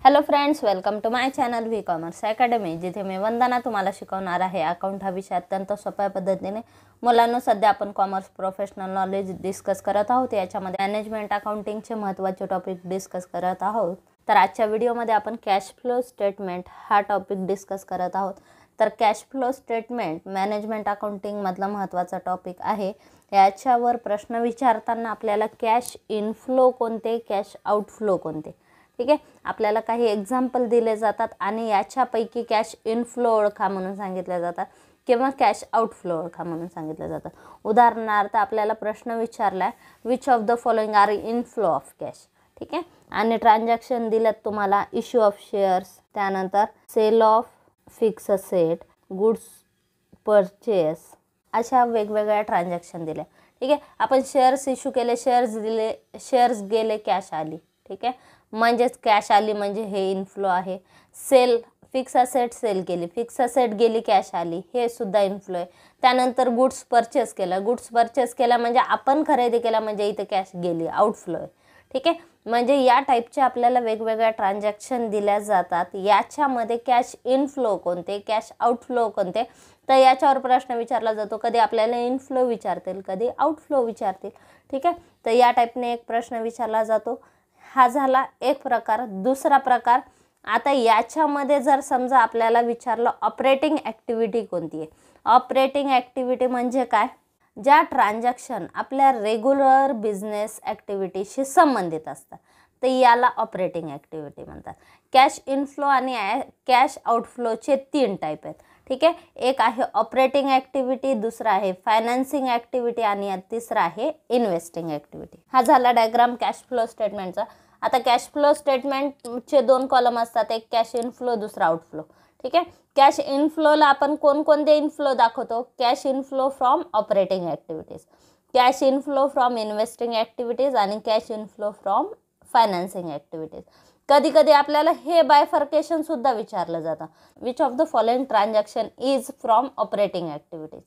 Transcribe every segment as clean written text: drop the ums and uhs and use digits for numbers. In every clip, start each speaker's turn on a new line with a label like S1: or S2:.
S1: Hello friends, welcome to my channel V commerce academy, जिथे मी वंदना तुम्हाला शिकवणार आहे अकाउंट हा विषय अत्यंत सोप्या पद्धतीने. मुलांनो, सध्या आपण कॉमर्स प्रोफेशनल नॉलेज डिस्कस करत आहोत. याच्यामध्ये मॅनेजमेंट अकाउंटिंगचे महत्त्वाचे टॉपिक डिस्कस करत आहोत. तर आजच्या व्हिडिओमध्ये आपण कॅश फ्लो स्टेटमेंट हा टॉपिक डिस्कस करत आहोत. तर cash flow statement management accounting मधला महत्त्वाचा टॉपिक आहे. याच्यावर प्रश्न विचारताना आपल्याला कॅश इनफ्लो कोणते, कॅश आउटफ्लो कोणते, ठीक आहे, आपल्याला काही एक्झाम्पल दिले जातात आणि याच्यापैकी कॅश इनफ्लो ओळखा म्हणून सांगितले जातात किंवा कॅश आउटफ्लो ओळखा म्हणून सांगितले जातात. उदाहरणार्थ आपल्याला प्रश्न विचारला which of the following are inflow of cash, ठीक आहे, आणि ट्रान्झॅक्शन दिलेत तुम्हाला इश्यू ऑफ शेअर्स, त्यानंतर sale of fix asset, goods purchase, अशा वेगवेगळ्या ट्रान्झॅक्शन दिल्या. ठीक आहे, आपण शेअर्स इश्यू केले, शेअर्स दिले, शेअर्स गेले, कॅश आली. ठीक आहे, म्हणजेच कॅश आली म्हणजे हे इनफ्लो आहे. सेल, फिक्स असेट सेल केली, फिक्स असेट गेली, कॅश आली, हे सुद्धा इनफ्लो आहे. त्यानंतर गुड्स परचेस केला, गुड्स परचेस केला म्हणजे आपण खरेदी केला म्हणजे इथे कॅश गेली, आउटफ्लो आहे. ठीक आहे, म्हणजे या टाईपचे आपल्याला वेगवेगळ्या ट्रान्झॅक्शन दिल्या जातात. याच्यामध्ये कॅश इनफ्लो कोणते, कॅश आउटफ्लो कोणते, तर याच्यावर प्रश्न विचारला जातो. कधी आपल्याला इनफ्लो विचारतील, कधी आउटफ्लो विचारतील. ठीक आहे, तर या टाईपने एक प्रश्न विचारला जातो. हा झाला एक प्रकार. दुसरा प्रकार, आता याच्यामध्ये जर समजा आपल्याला विचारलं ऑपरेटिंग ॲक्टिव्हिटी कोणती आहे. ऑपरेटिंग ॲक्टिव्हिटी म्हणजे काय, ज्या ट्रान्झॅक्शन आपल्या रेग्युलर बिझनेस ॲक्टिव्हिटीशी संबंधित असतात, तर याला ऑपरेटिंग ॲक्टिव्हिटी म्हणतात. कॅश इनफ्लो आणि कॅश आउटफ्लोचे 3 टाईप आहेत. ठीक आहे, एक आहे ऑपरेटिंग ॲक्टिव्हिटी, दुसरा आहे फायनान्सिंग ॲक्टिव्हिटी आणि तिसरा आहे इन्व्हेस्टिंग ॲक्टिव्हिटी. हा झाला डायग्राम कॅश फ्लो स्टेटमेंटचा. आता कॅश फ्लो स्टेटमेंटचे 2 कॉलम असतात, एक कॅश इनफ्लो, दुसरा आउटफ्लो. ठीक आहे, कॅश इनफ्लोला आपण कोणकोणते इनफ्लो दाखवतो, cash inflow from operating activities, cash inflow from investing activities आणि cash inflow from financing activities. कधी कधी आपल्याला हे बायफर्केशन सुद्धा विचारलं जातं, which of the following transaction is from operating activities.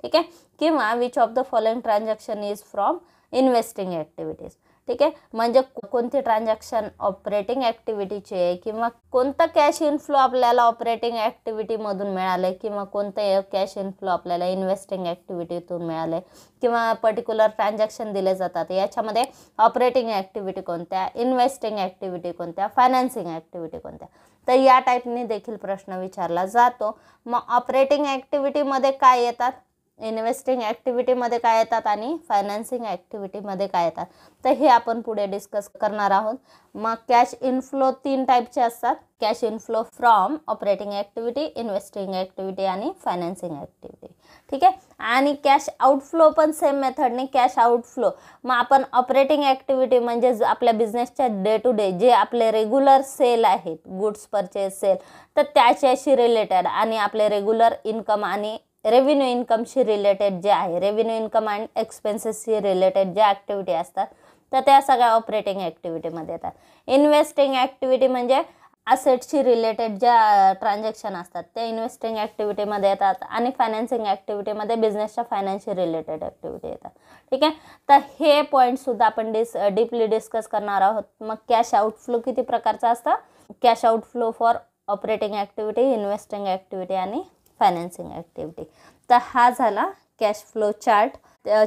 S1: ठीक आहे, किंवा which of the following transaction is from investing activities. ठीक आहे, म्हणजे कोणते ट्रान्झॅक्शन ऑपरेटिंग ॲक्टिव्हिटीचे किंवा कोणतं कॅश इनफ्लो आपल्याला ऑपरेटिंग ॲक्टिव्हिटीमधून मिळालं किंवा कोणतं कॅश इनफ्लो आपल्याला इन्व्हेस्टिंग ॲक्टिव्हिटीतून मिळालं किंवा पर्टिक्युलर ट्रान्झॅक्शन दिले जातात. याच्यामध्ये ऑपरेटिंग ॲक्टिव्हिटी कोणत्या, इन्व्हेस्टिंग ॲक्टिव्हिटी कोणत्या, फायनान्सिंग ॲक्टिव्हिटी कोणत्या, तर या टाईपने देखील प्रश्न विचारला जातो. मग ऑपरेटिंग ॲक्टिव्हिटीमध्ये काय येतात, इन्व्हेस्टिंग ॲक्टिव्हिटीमध्ये काय येतात आणि फायनान्सिंग ॲक्टिव्हिटीमध्ये काय येतात, तर हे आपण पुढे डिस्कस करणार आहोत. मग कॅश इनफ्लो 3 टाईपचे असतात, cash inflow from operating activity, investing activity आणि फायनान्सिंग ॲक्टिव्हिटी. ठीक आहे, आणि कॅश आउटफ्लो पण सेम मेथडने कॅश आउटफ्लो. मग आपण ऑपरेटिंग ॲक्टिव्हिटी म्हणजे आपल्या बिझनेसच्या डे टू डे जे आपले रेग्युलर सेल आहेत, गुड्स परचेस सेल, तर त्याच्याशी रिलेटेड आणि आपले रेग्युलर इन्कम आणि रेव्हेन्यू इन्कमशी रिलेटेड जे आहे, रेव्हेन्यू इन्कम अँड एक्सपेन्सेसशी रिलेटेड ज्या ॲक्टिव्हिटी असतात, तर त्या सगळ्या ऑपरेटिंग ॲक्टिव्हिटीमध्ये येतात. इन्व्हेस्टिंग ॲक्टिव्हिटी म्हणजे असेटशी रिलेटेड ज्या ट्रान्झॅक्शन असतात त्या इन्व्हेस्टिंग ॲक्टिव्हिटीमध्ये येतात आणि फायनान्सिंग ॲक्टिव्हिटीमध्ये बिझनेसच्या फायनान्सशी रिलेटेड ॲक्टिव्हिटी येतात. ठीक आहे, तर हे पॉईंटसुद्धा आपण डीपली डिस्कस करणार आहोत. मग कॅश आउटफ्लो किती प्रकारचा असतं, cash outflow for operating activity, investing activity आणि फायनान्सिंग ॲक्टिव्हिटी. तर हा झाला कॅश फ्लो चार्ट.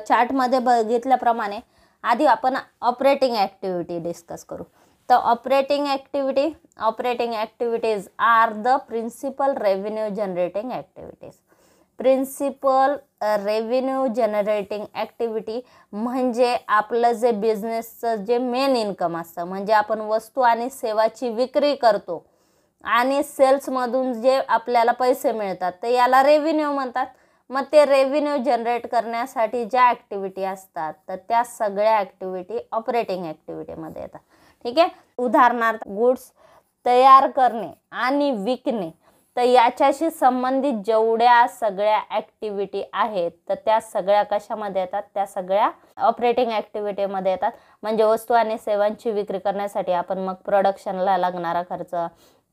S1: चार्टमध्ये बघितल्याप्रमाणे आधी आपण ऑपरेटिंग ॲक्टिव्हिटी डिस्कस करू. तर operating activities are the principal revenue generating activities. Principal revenue generating activity म्हणजे आपलं जे बिझनेसचं जे मेन इन्कम असतं, म्हणजे आपण वस्तू आणि सेवाची विक्री करतो आणि सेल्समधून जे आपल्याला पैसे मिळतात, तर याला रेव्हेन्यू म्हणतात. मग ते रेव्हेन्यू जनरेट करण्यासाठी ज्या ॲक्टिव्हिटी असतात, तर त्या सगळ्या ॲक्टिव्हिटी ऑपरेटिंग ॲक्टिव्हिटीमध्ये येतात. ठीक आहे, उदाहरणार्थ गुड्स तयार करणे आणि विकणे, तर याच्याशी संबंधित जेवढ्या सगळ्या ॲक्टिव्हिटी आहेत, तर त्या सगळ्या कशामध्ये येतात, त्या सगळ्या ऑपरेटिंग ॲक्टिव्हिटीमध्ये येतात. म्हणजे वस्तू आणि सेवांची विक्री करण्यासाठी आपण मग प्रोडक्शनला लागणारा खर्च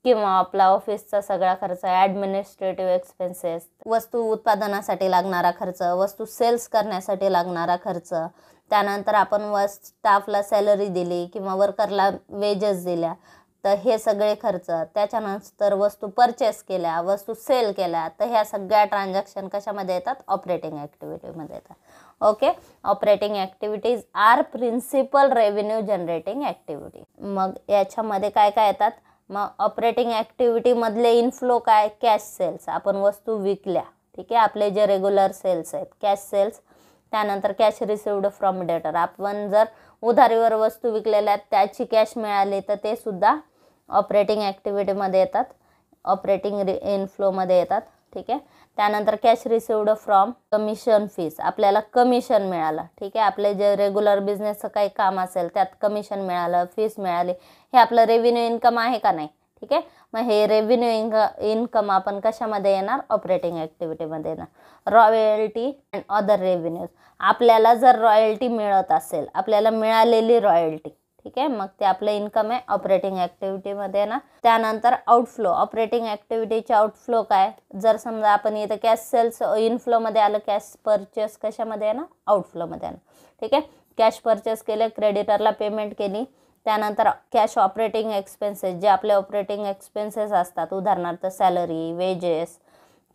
S1: किंवा आपला ऑफिसचा सगळा खर्च, ॲडमिनिस्ट्रेटिव्ह एक्सपेन्सेस, वस्तू उत्पादनासाठी लागणारा खर्च, वस्तू सेल्स करण्यासाठी लागणारा खर्च, त्यानंतर आपण स्टाफला सॅलरी दिली किंवा वर्करला वेजेस दिल्या, तर हे सगळे खर्च, त्याच्यानंतर वस्तू परचेस केल्या, वस्तू सेल केल्या, तर ह्या सगळ्या ट्रान्झॅक्शन कशामध्ये येतात? ऑपरेटिंग ॲक्टिव्हिटीमध्ये येतात. Okay, operating activities are principal revenue generating activity. मग याच्यामध्ये काय काय येतात? मग ऑपरेटिंग ॲक्टिव्हिटीमधले इनफ्लो काय? कॅश सेल्स, आपण वस्तू विकल्या, ठीक आहे, आपले जे रेग्युलर सेल्स आहेत कॅश सेल्स. त्यानंतर कॅश रिसिव्ड फ्रॉम डेटर, आपण जर उधारीवर वस्तू विकलेल्या त्याची कॅश मिळाली तर ते सुद्धा ऑपरेटिंग ॲक्टिव्हिटीमध्ये येतात, ऑपरेटिंग इनफ्लोमध्ये येतात, ठीक आहे. त्यानंतर cash received from commission fees, आपल्याला कमिशन मिळालं, ठीक आहे, आपले जे रेग्युलर बिझनेसचं काही काम असेल त्यात कमिशन मिळालं, फीस मिळाली, हे आपलं रेव्हेन्यू इन्कम आहे का नाही? ठीक आहे, मग हे रेव्हेन्यू इन्कम आपण कशामध्ये येणार? ऑपरेटिंग ॲक्टिव्हिटीमध्ये येणार. रॉयल्टी अँड अदर रेव्हेन्यूज, आपल्याला जर रॉयल्टी मिळत असेल, आपल्याला मिळालेली रॉयल्टी, ठीक आहे, मग ते आपलं इन्कम आहे ऑपरेटिंग ॲक्टिव्हिटीमध्ये ना. त्यानंतर आउटफ्लो, ऑपरेटिंग ॲक्टिव्हिटीचे आउटफ्लो काय? जर समजा आपण इथं कॅश सेल्स इनफ्लोमध्ये आलं, कॅश परचेस कशामध्ये आहे ना? आउटफ्लोमध्ये आहे ना, ठीक आहे. कॅश परचेस केले, क्रेडिटरला पेमेंट केली. त्यानंतर कॅश ऑपरेटिंग एक्सपेन्सेस, जे आपले ऑपरेटिंग एक्सपेन्सेस असतात, उदाहरणार्थ सॅलरी, वेजेस,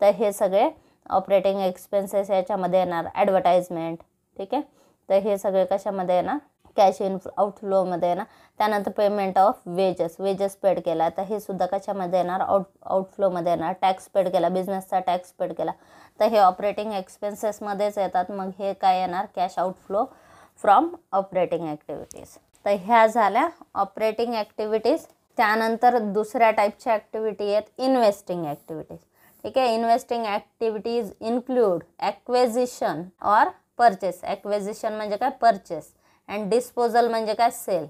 S1: तर हे सगळे ऑपरेटिंग एक्सपेन्सेस याच्यामध्ये येणार. ॲडव्हर्टाइजमेंट, ठीक आहे, तर हे सगळे कशामध्ये येणार? कॅश आउटफ्लोमध्ये येणार. त्यानंतर पेमेंट ऑफ वेजेस पेड केला, तर हे सुद्धा कशामध्ये येणार? आउटफ्लोमध्ये येणार. टॅक्स पेड केला, बिझनेसचा टॅक्स पेड केला, तर हे ऑपरेटिंग एक्सपेन्सेसमध्येच येतात. मग हे काय येणार? Cash outflow from operating activities. तर ह्या झाल्या ऑपरेटिंग ॲक्टिव्हिटीज. त्यानंतर दुसऱ्या टाईपच्या ॲक्टिव्हिटी आहेत इन्व्हेस्टिंग ॲक्टिव्हिटीज, ठीक आहे. Investing activities include acquisition or purchase. Acquisition म्हणजे काय? परचेस. अँड डिस्पोजल म्हणजे काय? Sale.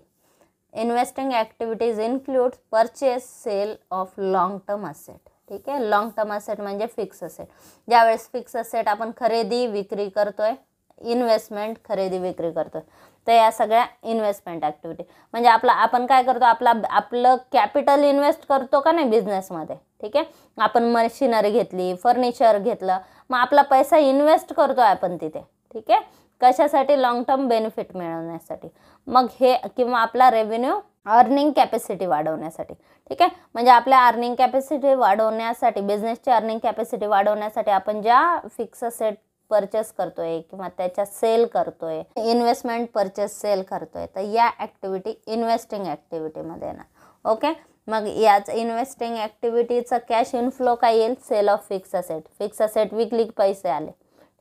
S1: Investing activities include purchase, sale of long term asset, ठीक आहे. लॉंग टर्म असेट म्हणजे फिक्स असेट. ज्यावेळेस फिक्स असेट आपण खरेदी विक्री करतोय, इन्व्हेस्टमेंट खरेदी विक्री करतोय, तर या सगळ्या इन्व्हेस्टमेंट ॲक्टिव्हिटी. म्हणजे आपण काय करतो? आपलं कॅपिटल इन्व्हेस्ट करतो का नाही बिझनेसमध्ये, ठीक आहे. आपण मशिनरी घेतली, फर्निचर घेतलं, मग आपला पैसा इन्व्हेस्ट करतोय आपण तिथे, ठीक आहे. कशासाठी? लॉंग टर्म बेनिफिट मिळवण्यासाठी. मग हे किंवा आपला रेव्हेन्यू अर्निंग कॅपॅसिटी वाढवण्यासाठी, ठीक आहे. म्हणजे आपल्या अर्निंग कॅपॅसिटी वाढवण्यासाठी, बिझनेसची अर्निंग कॅपॅसिटी वाढवण्यासाठी आपण ज्या फिक्स असेट परचेस करतोय किंवा त्याच्या सेल करतोय, इन्व्हेस्टमेंट परचेस सेल करतोय, तर या ॲक्टिव्हिटी इन्व्हेस्टिंग ॲक्टिव्हिटीमध्ये येणार. ओके, मग याच इन्व्हेस्टिंग ॲक्टिव्हिटीचा कॅश इनफ्लो काय येईल? Sale of fix asset. Fix asset विकली, पैसे आले,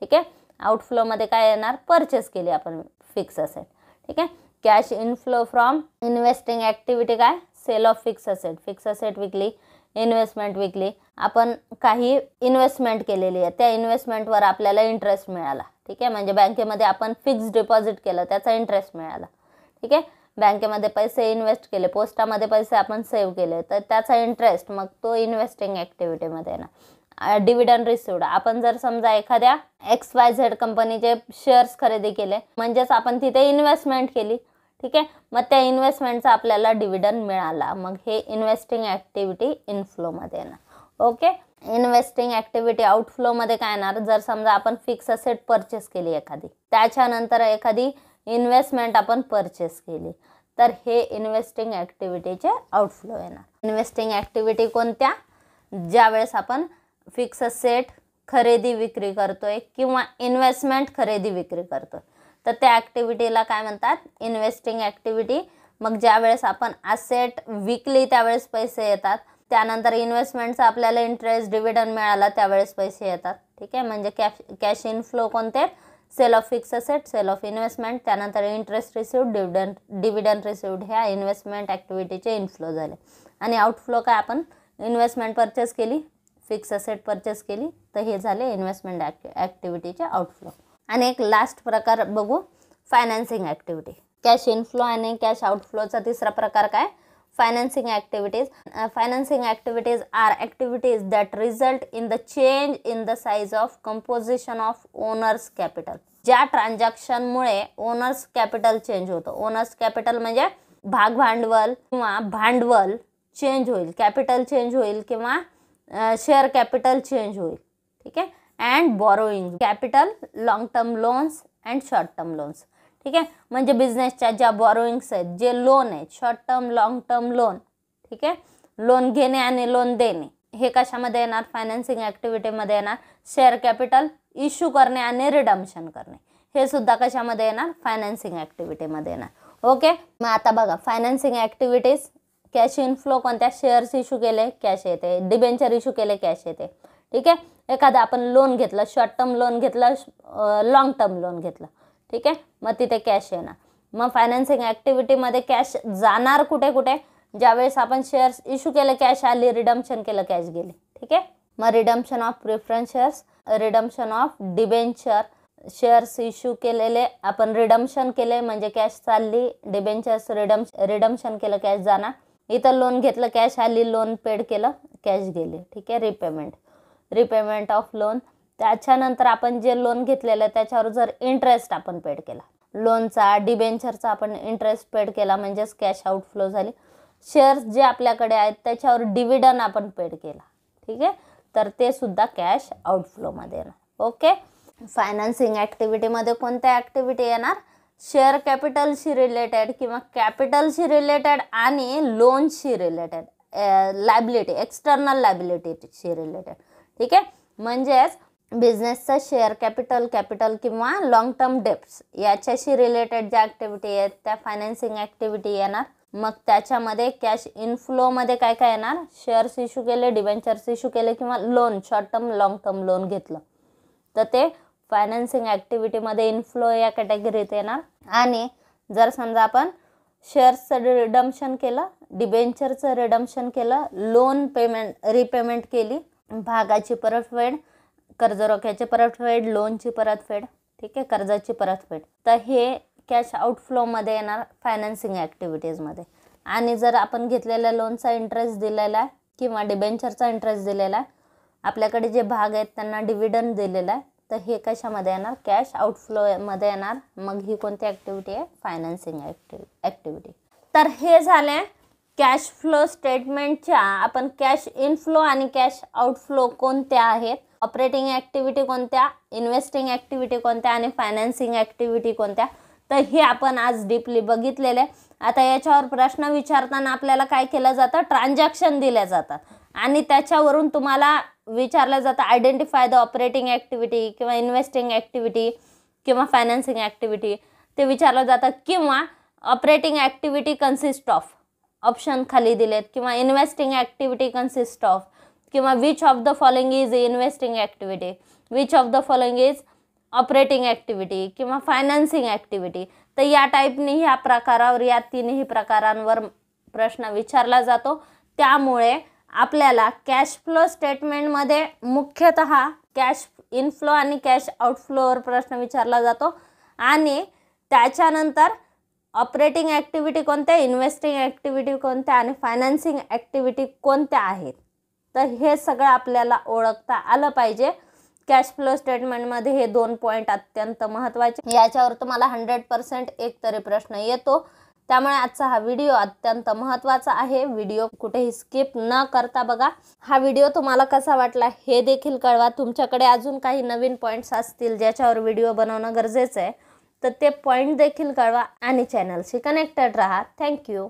S1: ठीक आहे. आउटफ्लोमध्ये काय येणार? परचेस केली आपण फिक्स असेट, ठीक आहे. Cash inflow from investing activity काय? Sale of fix asset. Fix asset विकली, इन्व्हेस्टमेंट विकली, आपण काही इन्व्हेस्टमेंट केलेली आहे, त्या इन्व्हेस्टमेंटवर आपल्याला इंटरेस्ट मिळाला, ठीक आहे. म्हणजे बँकेमध्ये आपण फिक्स डिपॉझिट केलं, त्याचा इंटरेस्ट मिळाला, ठीक आहे. बँकेमध्ये पैसे इन्व्हेस्ट केले, पोस्टामध्ये पैसे आपण सेव्ह केले, तर त्याचा इंटरेस्ट, मग तो इन्व्हेस्टिंग ॲक्टिव्हिटीमध्ये येणार. डिव्हिडंड रिसिव्ड, आपण जर समजा एखाद्या XYZ कंपनीचे शेअर्स खरेदी केले, म्हणजेच आपण तिथे इन्व्हेस्टमेंट केली, ठीक आहे. मग त्या इन्व्हेस्टमेंटचा आपल्याला डिव्हिडंड मिळाला, मग हे इन्व्हेस्टिंग ॲक्टिव्हिटी इनफ्लोमध्ये येणार. ओके, इन्व्हेस्टिंग ॲक्टिव्हिटी आउटफ्लोमध्ये काय येणार? जर समजा आपण फिक्स असेट परचेस केली एखादी, त्याच्यानंतर एखादी इन्व्हेस्टमेंट आपण परचेस केली, तर हे इन्व्हेस्टिंग ॲक्टिव्हिटीचे आउटफ्लो येणार. इन्व्हेस्टिंग ॲक्टिव्हिटी कोणत्या? ज्यावेळेस आपण फिक्स असेट खरेदी विक्री करतोय किंवा इन्व्हेस्टमेंट खरेदी विक्री करतोय, तर त्या ॲक्टिव्हिटीला काय म्हणतात? Investing activity. मग ज्यावेळेस आपण असेट विकली त्यावेळेस पैसे येतात, त्यानंतर इन्व्हेस्टमेंटचा आपल्याला इंटरेस्ट, डिव्हिडंड मिळाला त्यावेळेस पैसे येतात, ठीक आहे. म्हणजे कॅश इनफ्लो कोणते? Sale of fix asset, sale of investment, त्यानंतर इंटरेस्ट रिसिव्ड, डिव्हिडंड रिसिव्ड, ह्या इन्व्हेस्टमेंट ॲक्टिव्हिटीचे इनफ्लो झाले. आणि आउटफ्लो काय? आपण इन्व्हेस्टमेंट परचेस केली, फिक्स असेट परचेस केली, तर हे झाले इन्व्हेस्टमेंट ॲक्टिव्हिटीचे आउटफ्लो. आणि एक लास्ट प्रकार बघू, फायनान्सिंग ॲक्टिव्हिटी. कॅश इनफ्लो आणि कॅश आउटफ्लोचा तिसरा प्रकार काय? Financing activities. Financing activities are activities that result in the change in the size of composition of owners capital. ज्या ट्रान्झॅक्शनमुळे ओनर्स कॅपिटल चेंज होतं. ओनर्स कॅपिटल म्हणजे भाग भांडवल किंवा भांडवल चेंज होईल, कॅपिटल चेंज होईल किंवा शेअर कॅपिटल चेंज होईल, ठीक आहे. And borrowing capital, long term loans and short term loans, ठीक आहे. म्हणजे बिझनेसच्या ज्या बॉरोईंग्स आहेत, जे लोन आहेत, short term, long term loan, ठीक आहे. लोन घेणे आणि लोन देणे हे कशामध्ये येणार? फायनान्सिंग ॲक्टिव्हिटीमध्ये येणार. शेअर कॅपिटल इश्यू करणे आणि रिडम्पशन करणे हे सुद्धा कशामध्ये येणार? फायनान्सिंग ॲक्टिव्हिटीमध्ये येणार. ओके. मग आता बघा फायनान्सिंग ॲक्टिव्हिटीज, कॅश इनफ्लो कोणत्या? शेअर्स इश्यू केले कॅश येते, डिबेंचर इश्यू केले कॅश येते. ठीक आहे. एखादा आपण लोन घेतलं, शॉर्ट टर्म लोन घेतलं, लॉंग टर्म लोन घेतलं, ठीक आहे, मग तिथे कॅश येणार. मग फायनान्सिंग ॲक्टिव्हिटीमध्ये कॅश जाणार कुठे कुठे? ज्यावेळेस आपण शेअर्स इश्यू केले कॅश आली, रिडम्पशन केलं कॅश गेली. ठीक आहे. मग redemption of preference shares, redemption of debenture, shares issue केलेले आपण रिडम्पशन केले म्हणजे कॅश चालली, डिबेंचर्स रिडम्पशन केलं कॅश जाणार. इथं लोन घेतलं कॅश आली, लोन पेड केलं कॅश गेली. ठीक आहे. रिपेमेंट ऑफ लोन, त्याच्यानंतर आपण जे लोन घेतलेलं आहे त्याच्यावर जर इंटरेस्ट आपण पेड केला, लोनचा डिबेंचरचा आपण इंटरेस्ट पेड केला म्हणजेच कॅश आउटफ्लो झाली. शेअर्स जे आपल्याकडे आहेत त्याच्यावर डिव्हिडंड आपण पेड केला. ठीक आहे. तर ते सुद्धा कॅश आउटफ्लोमध्ये येणार. ओके. फायनान्सिंग ॲक्टिव्हिटीमध्ये कोणत्या ॲक्टिव्हिटी येणार? शेअर कॅपिटलशी रिलेटेड किंवा कॅपिटलशी रिलेटेड आणि लोनशी रिलेटेड, लायबिलिटी, एक्सटर्नल लायबिलिटीशी रिलेटेड. ठीक आहे. म्हणजेच बिझनेसचं शेअर कॅपिटल किंवा लॉंग टर्म डेप्ट्स याच्याशी रिलेटेड ज्या ॲक्टिव्हिटी आहेत त्या फायनान्सिंग ॲक्टिव्हिटी येणार. मग त्याच्यामध्ये कॅश इनफ्लोमध्ये काय काय येणार? शेअर्स इश्यू केले, डिबेंचर्स इश्यू केले किंवा loan short term long term loan घेतलं तर ते फायनान्सिंग ॲक्टिव्हिटीमध्ये इनफ्लो या कॅटेगरीत येणार. आणि जर समजा आपण शेअर्सचं रिडम्पशन केलं, डिबेंचरचं रिडम्पशन केलं, लोन रिपेमेंट केली, भागाची परतफेड, कर्जरोख्याची परतफेड, लोनची परतफेड, ठीक आहे, कर्जाची परतफेड, तर हे कॅश आउटफ्लोमध्ये येणार फायनान्सिंग ॲक्टिव्हिटीजमध्ये. आणि जर आपण घेतलेल्या लोनचा इंटरेस्ट दिलेला आहे किंवा डिबेंचरचा इंटरेस्ट दिलेला आहे, आपल्याकडे जे भाग आहेत त्यांना डिव्हिडंड दिलेला आहे, तर हे कशामध्ये येणार? कॅश आउटफ्लोमध्ये येणार. मग ही कोणती ॲक्टिव्हिटी आहे? Financing activity. तर हे झाले कॅश फ्लो स्टेटमेंटच्या आपण कॅश इनफ्लो आणि कॅश आउटफ्लो कोणत्या आहेत, ऑपरेटिंग ॲक्टिव्हिटी कोणत्या, इन्व्हेस्टिंग ॲक्टिव्हिटी कोणत्या आणि फायनान्सिंग ॲक्टिव्हिटी कोणत्या, तर हे आपण आज डीपली बघितलेले. आता याच्यावर प्रश्न विचारताना आपल्याला काय केलं जातं? ट्रान्झॅक्शन दिल्या जातात आणि त्याच्यावरून तुम्हाला विचारलं जातं आयडेंटिफाय द ऑपरेटिंग ॲक्टिव्हिटी किंवा इन्व्हेस्टिंग ॲक्टिव्हिटी किंवा फायनान्सिंग ॲक्टिव्हिटी ते विचारलं जातं. किंवा operating activity consist of, option खाली दिलेत, किंवा इन्व्हेस्टिंग ॲक्टिव्हिटी कन्सिस्ट ऑफ, किंवा which of the following is investing activity, which of the following is operating activity किंवा फायनान्सिंग ॲक्टिव्हिटी. तर या टाईपने ह्या प्रकारावर, या तिन्ही प्रकारांवर प्रश्न विचारला जातो. त्यामुळे आपल्याला कॅश फ्लो स्टेटमेंटमध्ये मुख्यतः कॅश इनफ्लो आणि कॅश आउटफ्लोवर प्रश्न विचारला जातो आणि त्याच्यानंतर ऑपरेटिंग ॲक्टिव्हिटी कोणत्या, इन्व्हेस्टिंग ॲक्टिव्हिटी कोणत्या आणि फायनान्सिंग ॲक्टिव्हिटी कोणत्या आहेत, तर हे सगळं आपल्याला ओळखता आलं पाहिजे. कॅश फ्लो स्टेटमेंटमध्ये हे 2 पॉईंट अत्यंत महत्त्वाचे, याच्यावर तुम्हाला 100% एक तरी प्रश्न येतो. त्यामुळे आजचा हा व्हिडिओ अत्यंत महत्त्वाचा आहे. व्हिडिओ कुठेही स्किप न करता बघा. हा व्हिडिओ तुम्हाला कसा वाटला हे देखील कळवा. तुमच्याकडे अजून काही नवीन पॉईंट्स असतील ज्याच्यावर व्हिडिओ बनवणं गरजेचं आहे तर ते पॉईंट देखील कळवा आणि चॅनलशी कनेक्टेड राहा. थँक्यू.